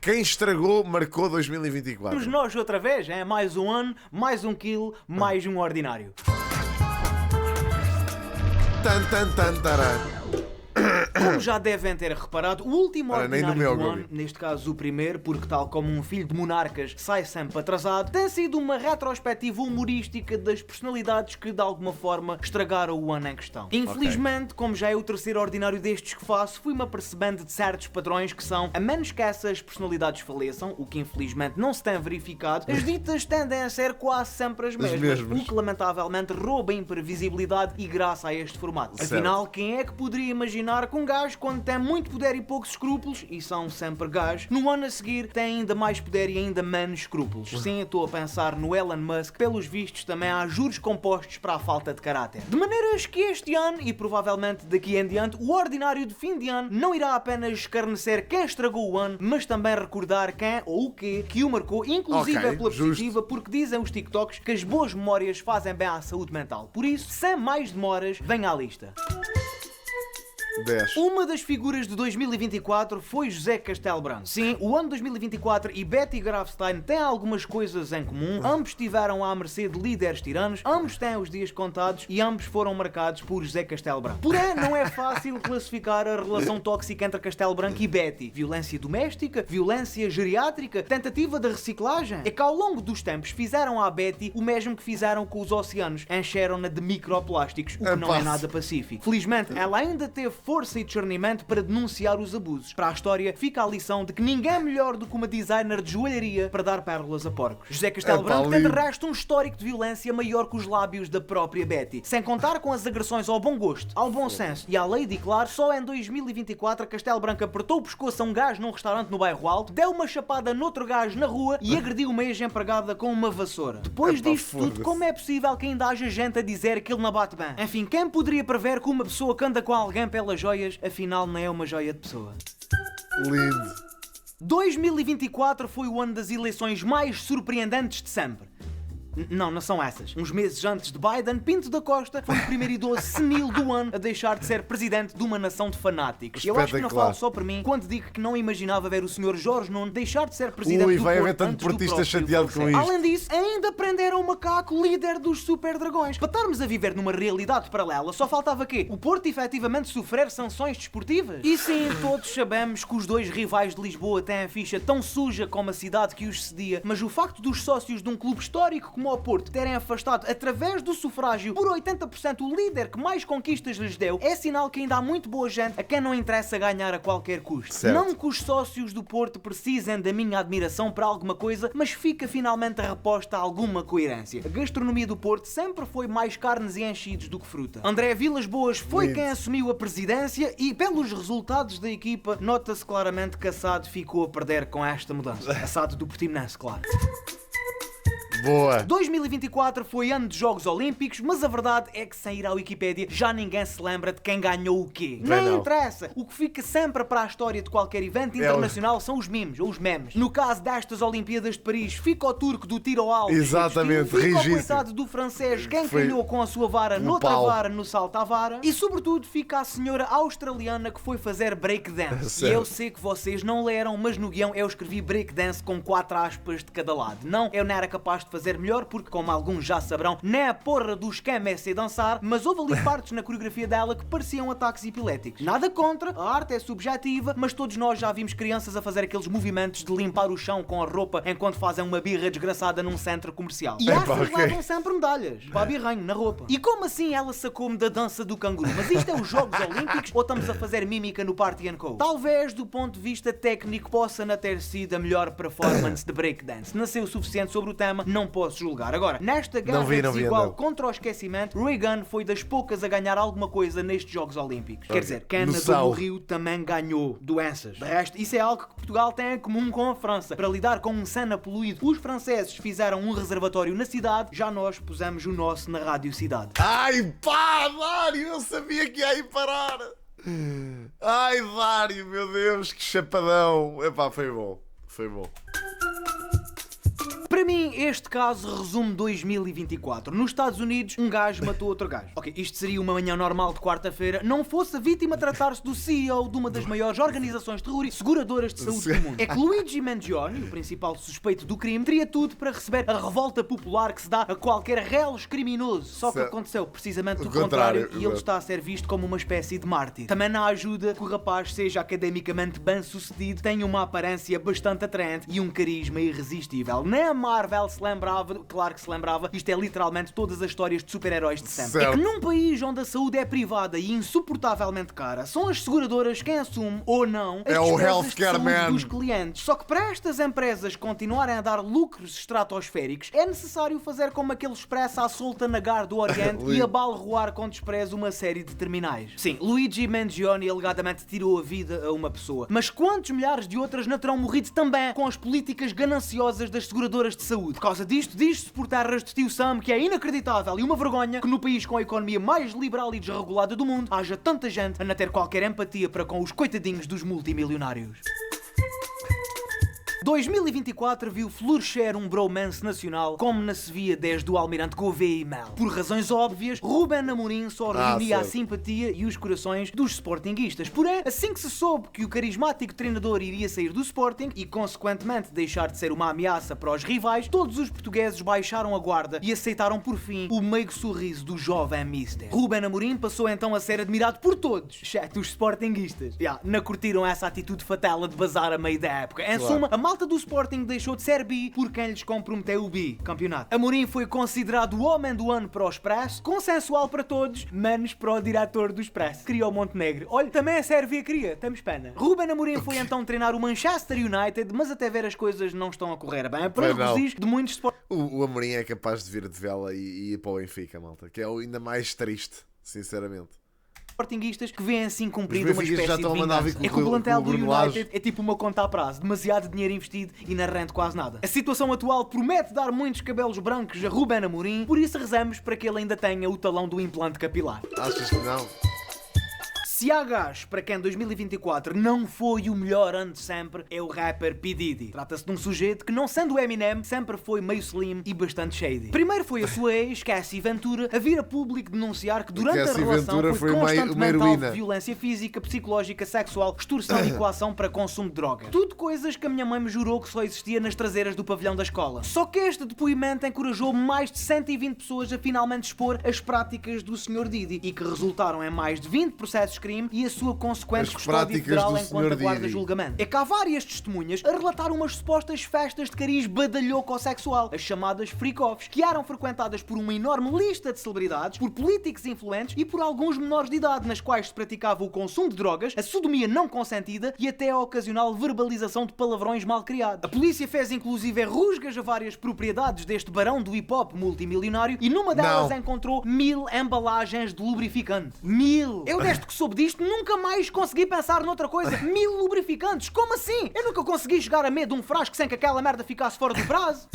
Quem estragou marcou 2024. Vamos nós outra vez, é? Mais um ano, mais um quilo, mais um ordinário. Tan. Como já devem ter reparado, o último ordinário meu, do ano, neste caso o primeiro, porque tal como um filho de monarcas sai sempre atrasado, tem sido uma retrospectiva humorística das personalidades que de alguma forma estragaram o ano em questão. Infelizmente, como já é o terceiro ordinário destes que faço, fui-me apercebendo de certos padrões que são, a menos que essas personalidades faleçam, o que infelizmente não se tem verificado, as ditas tendem a ser quase sempre as mesmas. O que lamentavelmente rouba imprevisibilidade e graça a este formato. Certo. Afinal, quem é que poderia imaginar que um gajo, quando tem muito poder e poucos escrúpulos, e são sempre gajos, no ano a seguir tem ainda mais poder e ainda menos escrúpulos? Sim, estou a pensar no Elon Musk. Pelos vistos também há juros compostos para a falta de caráter. De maneiras que este ano, e provavelmente daqui em diante, o ordinário de fim de ano não irá apenas escarnecer quem estragou o ano, mas também recordar quem ou o que o marcou, inclusive pela positiva, porque dizem os TikToks que as boas memórias fazem bem à saúde mental. Por isso, sem mais demoras, venha à lista. 10. Uma das figuras de 2024 foi José Castelo Branco. Sim, o ano 2024 e Betty Grafstein têm algumas coisas em comum. Ambos estiveram à mercê de líderes tiranos, ambos têm os dias contados e ambos foram marcados por José Castelo Branco. Porém, não é fácil classificar a relação tóxica entre Castelo Branco e Betty. Violência doméstica, violência geriátrica, tentativa de reciclagem. É que ao longo dos tempos fizeram à Betty o mesmo que fizeram com os oceanos. Encheram-na de microplásticos, o que não é nada pacífico. Felizmente, ela ainda teve força e discernimento para denunciar os abusos. Para a história, fica a lição de que ninguém é melhor do que uma designer de joalharia para dar pérolas a porcos. José Castelo Branco tem de resto um histórico de violência maior que os lábios da própria Betty. Sem contar com as agressões ao bom gosto, ao bom senso e à Lady Claro, só em 2024 Castelo Branco apertou o pescoço a um gajo num restaurante no bairro Alto, deu uma chapada noutro gajo na rua e agrediu uma ex-empregada com uma vassoura. Depois disto tudo, como é possível que ainda haja gente a dizer que ele não bate bem? Enfim, quem poderia prever que uma pessoa que anda com alguém pelas joias, afinal não é uma joia de pessoa? Lindo. 2024 foi o ano das eleições mais surpreendentes de sempre. Não são essas. Uns meses antes de Biden, Pinto da Costa foi o primeiro idoso senil do ano a deixar de ser presidente de uma nação de fanáticos. Eu acho que não falo só por mim quando digo que não imaginava ver o Sr. Jorge Nuno deixar de ser presidente do vai haver Porto tanto antes do portista chateado com isto. Além disso, ainda prenderam o macaco líder dos Super Dragões. Para estarmos a viver numa realidade paralela, só faltava quê? O Porto efetivamente sofrer sanções desportivas? E sim, todos sabemos que os dois rivais de Lisboa têm a ficha tão suja como a cidade que os cedia, mas o facto dos sócios de um clube histórico como o Porto terem afastado através do sufrágio por 80% o líder que mais conquistas lhes deu é sinal que ainda há muito boa gente a quem não interessa ganhar a qualquer custo. Certo. Não que os sócios do Porto precisem da minha admiração para alguma coisa, mas fica finalmente reposta alguma coerência. A gastronomia do Porto sempre foi mais carnes e enchidos do que fruta. André Vilas Boas foi quem assumiu a presidência e pelos resultados da equipa nota-se claramente que Assado ficou a perder com esta mudança. Assado do Portimonense, claro. Boa. 2024 foi ano de Jogos Olímpicos, mas a verdade é que sem ir à Wikipédia já ninguém se lembra de quem ganhou o quê. Nem interessa. O que fica sempre para a história de qualquer evento internacional são os memes ou os memes. No caso destas Olimpíadas de Paris, fica o turco do tiro ao alto. Exatamente, fica o coitado do francês quem calhou com a sua vara noutra vara no salto à vara. E sobretudo fica a senhora australiana que foi fazer breakdance. E eu sei que vocês não leram, mas no guião eu escrevi breakdance com 4 aspas de cada lado. Não, eu não era capaz de fazer melhor porque, como alguns já saberão, nem a porra do esquema é sei dançar, mas houve ali partes na coreografia dela que pareciam ataques epiléticos. Nada contra, a arte é subjetiva, mas todos nós já vimos crianças a fazer aqueles movimentos de limpar o chão com a roupa enquanto fazem uma birra desgraçada num centro comercial. E essas levam sempre medalhas, para birranho, na roupa. E como assim ela sacou-me da dança do canguru? Mas isto é os Jogos Olímpicos ou estamos a fazer mímica no Party & Co? Talvez, do ponto de vista técnico, possa não ter sido a melhor performance de breakdance. Não sei o suficiente sobre o tema, não posso julgar. Agora, nesta guerra desigual contra o esquecimento, Reagan foi das poucas a ganhar alguma coisa nestes Jogos Olímpicos. Quer dizer, quem nadou no Rio também ganhou doenças. De resto, isso é algo que Portugal tem em comum com a França. Para lidar com um Sena poluído, os franceses fizeram um reservatório na cidade, já nós pusemos o nosso na Rádio Cidade. Ai pá, Dário, eu sabia que ia aí parar. Ai, Dário, meu Deus, que chapadão. Epá, foi bom. Foi bom. Para mim, este caso resume 2024. Nos Estados Unidos, um gajo matou outro gajo. Ok, isto seria uma manhã normal de quarta-feira, não fosse a vítima tratar-se do CEO de uma das maiores organizações terroristas seguradoras de saúde do mundo. É que Luigi Mangione, o principal suspeito do crime, teria tudo para receber a revolta popular que se dá a qualquer reles criminoso. Só que aconteceu precisamente o contrário e ele está a ser visto como uma espécie de mártir. Também não ajuda que o rapaz seja academicamente bem-sucedido, tenha uma aparência bastante atraente e um carisma irresistível. Nem a Marvel se lembrava, claro que se lembrava, isto é literalmente todas as histórias de super-heróis de sempre. Certo. É que num país onde a saúde é privada e insuportavelmente cara, são as seguradoras quem assume, ou não, as o despesas de healthcare saúde man dos clientes. Só que para estas empresas continuarem a dar lucros estratosféricos, é necessário fazer como aquele expresso à solta na Gar do Oriente e abalroar com desprezo uma série de terminais. Sim, Luigi Mangione alegadamente tirou a vida a uma pessoa, mas quantos milhares de outras não terão morrido também com as políticas gananciosas das seguradoras de saúde? Por causa disto, diz-se por terras de tio Sam que é inacreditável e uma vergonha que no país com a economia mais liberal e desregulada do mundo haja tanta gente a não ter qualquer empatia para com os coitadinhos dos multimilionários. 2024 viu florescer um bromance nacional como não se via desde o Almirante Gouveia e Mel. Por razões óbvias, Ruben Amorim só reunia a simpatia e os corações dos sportinguistas. Porém, assim que se soube que o carismático treinador iria sair do Sporting e, consequentemente, deixar de ser uma ameaça para os rivais, todos os portugueses baixaram a guarda e aceitaram por fim o meigo sorriso do jovem mister. Ruben Amorim passou então a ser admirado por todos, exceto os sportinguistas. Não curtiram essa atitude fatela de bazar a meio da época. Em suma, a malta do Sporting deixou de ser bi por quem lhes comprometeu o bicampeonato. Amorim foi considerado o homem do ano para o Expresso, consensual para todos, menos para o diretor do Expresso. Criou Montenegro. Olha, também a Sérvia queria, estamos pena. Ruben Amorim foi então treinar o Manchester United, mas até ver as coisas não estão a correr bem. Para o registro de muitos Sporting. O Amorim é capaz de vir de vela e ir para o Benfica, malta, que é ainda mais triste, sinceramente. Sportinguistas que vêem assim cumprido uma espécie de vingança. É que o com plantel do Bruno United é tipo uma conta a prazo, demasiado dinheiro investido e não rende quase nada. A situação atual promete dar muitos cabelos brancos a Ruben Amorim, por isso rezamos para que ele ainda tenha o talão do implante capilar. Achas que não? Se há gás para quem 2024 não foi o melhor ano de sempre, é o rapper P. Diddy. Trata-se de um sujeito que, não sendo o Eminem, sempre foi meio slim e bastante shady. Primeiro foi a sua ex, Cassie Ventura, a vir a público denunciar que durante a relação foi constantemente alvo de violência física, psicológica, sexual, extorsão e coação para consumo de droga. Tudo coisas que a minha mãe me jurou que só existia nas traseiras do pavilhão da escola. Só que este depoimento encorajou mais de 120 pessoas a finalmente expor as práticas do Sr. Diddy e que resultaram em mais de 20 processos de crime e a sua consequente custódia federal enquanto aguarda julgamento. É que há várias testemunhas a relatar umas supostas festas de cariz badalhoco-sexual, as chamadas freak-offs, que eram frequentadas por uma enorme lista de celebridades, por políticos influentes e por alguns menores de idade, nas quais se praticava o consumo de drogas, a sodomia não consentida e até a ocasional verbalização de palavrões mal criados. A polícia fez inclusive rusgas a várias propriedades deste barão do hip-hop multimilionário e numa delas encontrou 1000 embalagens de lubrificante. 1000! Eu desde que soube disto nunca mais consegui pensar noutra coisa. 1000 lubrificantes? Como assim? Eu nunca consegui chegar a medo de um frasco sem que aquela merda ficasse fora do prazo.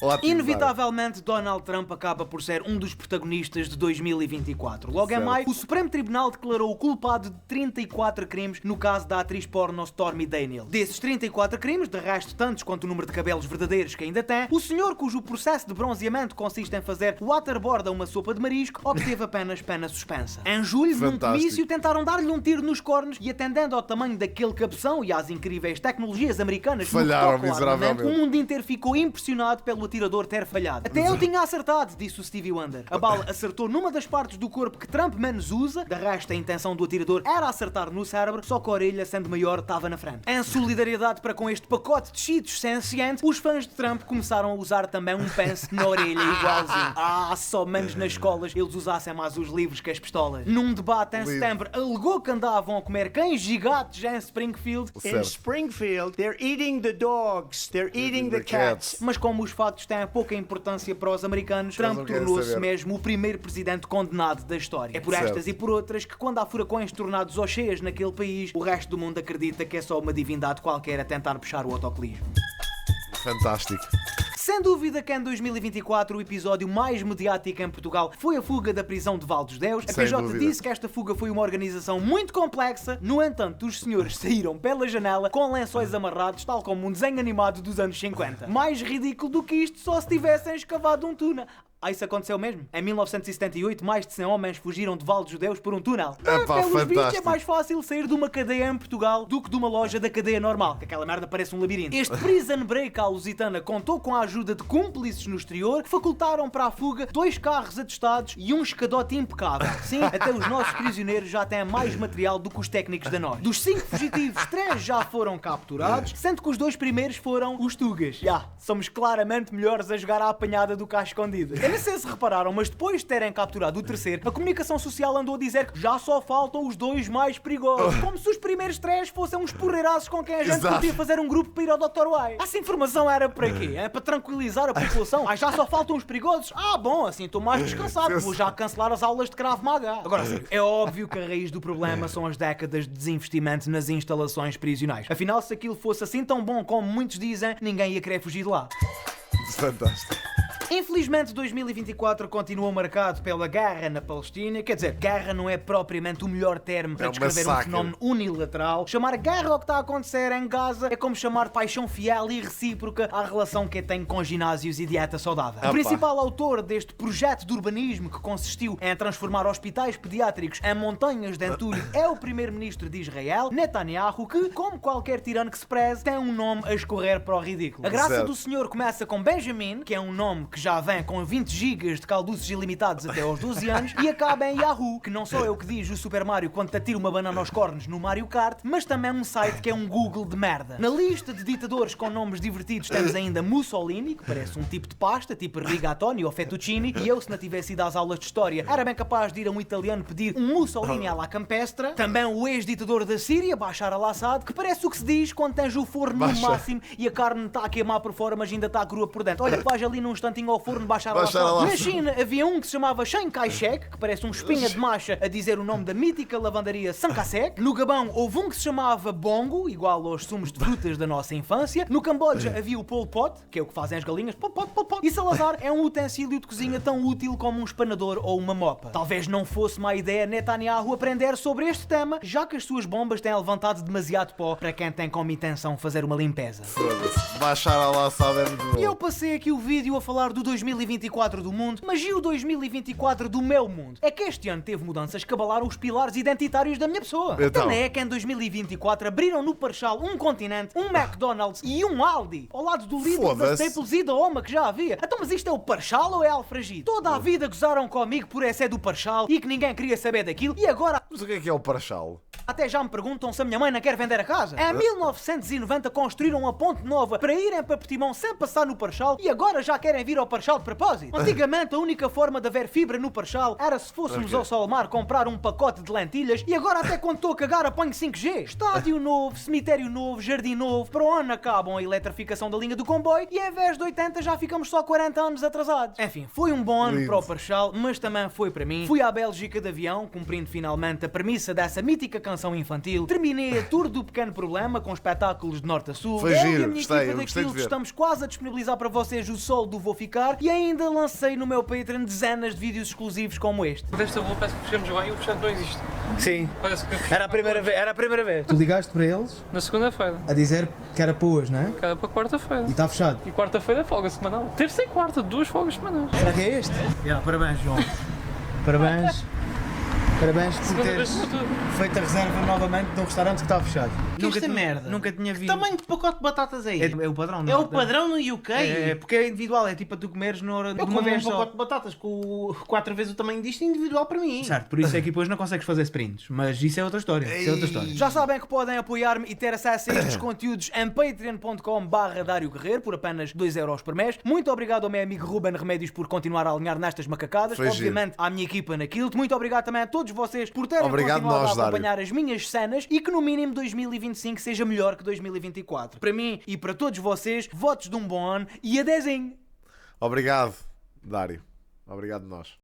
Ótimo, inevitavelmente, Donald Trump acaba por ser um dos protagonistas de 2024. Logo em maio, o Supremo Tribunal declarou o culpado de 34 crimes no caso da atriz porno Stormy Daniels. Desses 34 crimes, de resto tantos quanto o número de cabelos verdadeiros que ainda tem, o senhor cujo processo de bronzeamento consiste em fazer waterboard a uma sopa de marisco, obteve apenas pena suspensa. Em julho, num comício, tentaram dar-lhe um tiro nos cornos e, atendendo ao tamanho daquele cabeção e às incríveis tecnologias americanas, falharam miseravelmente. O mundo inteiro ficou impressionado pelo atirador ter falhado. Até eu tinha acertado, disse o Stevie Wonder. A bala acertou numa das partes do corpo que Trump menos usa, de resto a intenção do atirador era acertar no cérebro, só que a orelha, sendo maior, estava na frente. Em solidariedade para com este pacote de cheetos senciente, os fãs de Trump começaram a usar também um pence na orelha igualzinho. Só menos nas escolas eles usassem mais os livros que as pistolas. Num debate em setembro, alegou que andavam a comer cães gigantes em Springfield. In Springfield, they're eating the dogs, they're eating the cats. Mas como os factos têm pouca importância para os americanos, Trump tornou-se mesmo o primeiro presidente condenado da história. É por estas e por outras que, quando há furacões tornados ou cheias naquele país, o resto do mundo acredita que é só uma divindade qualquer a tentar puxar o autocolismo. Fantástico. Sem dúvida que em 2024 o episódio mais mediático em Portugal foi a fuga da prisão de Val dos Deus. A PJ disse que esta fuga foi uma organização muito complexa, no entanto os senhores saíram pela janela com lençóis amarrados, tal como um desenho animado dos anos 50. Mais ridículo do que isto só se tivessem escavado um túnel. Isso aconteceu mesmo? Em 1978, mais de 100 homens fugiram de Val dos Judeus por um túnel. Pelos vistos, é mais fácil sair de uma cadeia em Portugal do que de uma loja da cadeia normal, que aquela merda parece um labirinto. Este prison break à lusitana contou com a ajuda de cúmplices no exterior que facultaram para a fuga 2 carros atestados e um escadote impecável. Sim, até os nossos prisioneiros já têm mais material do que os técnicos da nós. Dos 5 fugitivos, 3 já foram capturados, sendo que os 2 primeiros foram os Tugas. Somos claramente melhores a jogar à apanhada do que à escondida. Eu não sei se repararam, mas depois de terem capturado o terceiro, a comunicação social andou a dizer que já só faltam os 2 mais perigosos. Como se os primeiros 3 fossem uns porreiraços com quem a gente podia fazer um grupo para ir ao Dr. Y. Essa informação era para quê? É para tranquilizar a população? Já só faltam os perigosos? Bom, assim estou mais descansado. Vou já cancelar as aulas de Krav Maga. Agora, é óbvio que a raiz do problema são as décadas de desinvestimento nas instalações prisionais. Afinal, se aquilo fosse assim tão bom como muitos dizem, ninguém ia querer fugir de lá. Fantástico. Infelizmente 2024 continua marcado pela guerra na Palestina. Quer dizer, guerra não é propriamente o melhor termo para descrever um fenómeno unilateral. Chamar guerra ao que está a acontecer em Gaza é como chamar paixão fiel e recíproca à relação que tem com ginásios e dieta saudável. O principal autor deste projeto de urbanismo, que consistiu em transformar hospitais pediátricos em montanhas de entulho, é o primeiro-ministro de Israel, Netanyahu, que, como qualquer tirano que se preze, tem um nome a escorrer para o ridículo. A graça do senhor começa com Benjamin, que é um nome que já vem com 20 GB de calduços ilimitados até aos 12 anos, e acaba em Yahoo, que não só é o que diz o Super Mario quando te atira uma banana aos cornos no Mario Kart, mas também um site que é um Google de merda. Na lista de ditadores com nomes divertidos temos ainda Mussolini, que parece um tipo de pasta, tipo rigatoni ou fettuccine, e eu, se não tivesse ido às aulas de história, era bem capaz de ir a um italiano pedir um Mussolini à la campestra. Também o ex-ditador da Síria, Bashar al-Assad, que parece o que se diz quando tens o forno no máximo e a carne está a queimar por fora, mas ainda está crua por dentro. Olha, vais ali num instantinho ao forno Bashar al-Assad. Na China havia um que se chamava Chiang Kai-shek, que parece um espinha de macha a dizer o nome da mítica lavandaria Sankasek. No Gabão houve um que se chamava Bongo, igual aos sumos de frutas da nossa infância. No Camboja havia o Pol Pot, que é o que fazem as galinhas. Pol Pot, Pol Pot. E Salazar é um utensílio de cozinha tão útil como um espanador ou uma mopa. Talvez não fosse má ideia Netanyahu aprender sobre este tema, já que as suas bombas têm levantado demasiado pó para quem tem como intenção fazer uma limpeza. Foda-se. Baixar al-Assad é muito bom. E eu passei aqui o vídeo a falar do 2024 do mundo, mas e o 2024 do meu mundo? É que este ano teve mudanças que abalaram os pilares identitários da minha pessoa. Então é que em 2024 abriram no Parchal um Continente, um McDonald's e um Aldi, ao lado do Lidl, da Staples e da Oma que já havia. Então, mas isto é o Parchal ou é Alfragide? Toda a vida gozaram comigo por esse é do Parchal e que ninguém queria saber daquilo, e agora... Mas o que é o Parchal? Até já me perguntam se a minha mãe não quer vender a casa. Em 1990 construíram uma ponte nova para irem para Portimão sem passar no Parchal e agora já querem vir ao Parchal de propósito. Antigamente a única forma de haver fibra no Parchal era se fôssemos ao Solmar comprar um pacote de lentilhas e agora até quando estou a cagar apanho 5G. Estádio novo, cemitério novo, jardim novo. Para o ano acabam a eletrificação da linha do comboio e em vez de 80 já ficamos só 40 anos atrasados. Enfim, foi um bom ano para o Parchal, mas também foi para mim. Fui à Bélgica de avião, cumprindo finalmente a premissa dessa mítica canção infantil. Terminei a tour do Pequeno Problema com espetáculos de norte a sul. Foi giro, e a minha equipa daquilo estamos quase a disponibilizar para vocês o solo do Vou Ficar e ainda lancei no meu Patreon dezenas de vídeos exclusivos como este. Desta rua parece que fechamos bem e o fechado não existe. Sim. Parece que Era a primeira vez. Tu ligaste para eles na segunda-feira. a dizer que era para hoje, não é? Cada para quarta-feira. E está fechado. E quarta-feira é folga semanal. Terça e quarta, 2 folgas semanais. Será que é este? Parabéns, João. Parabéns. Parabéns por teres feito a reserva novamente de um restaurante que está fechado. Esta merda. Nunca tinha visto. Tamanho de pacote de batatas aí. É o padrão, não É o padrão no UK. É porque é individual, é tipo a tu comeres na hora de Eu uma como um vez só. pacote de batatas com 4 vezes o tamanho disto é individual para mim. Certo, por isso é que depois não consegues fazer sprints, mas isso é outra história. Já sabem que podem apoiar-me e ter acesso a estes conteúdos em patreon.com/Dário Guerreiro por apenas 2€ por mês. Muito obrigado ao meu amigo Ruben Remédios por continuar a alinhar nestas macacadas. Obviamente à minha equipa na Kilt. Muito obrigado também a todos vocês por terem continuado a acompanhar as minhas cenas e que no mínimo 2025 seja melhor que 2024. Para mim e para todos vocês, votos de um bom ano e adésinho! Obrigado, Dário. Obrigado nós.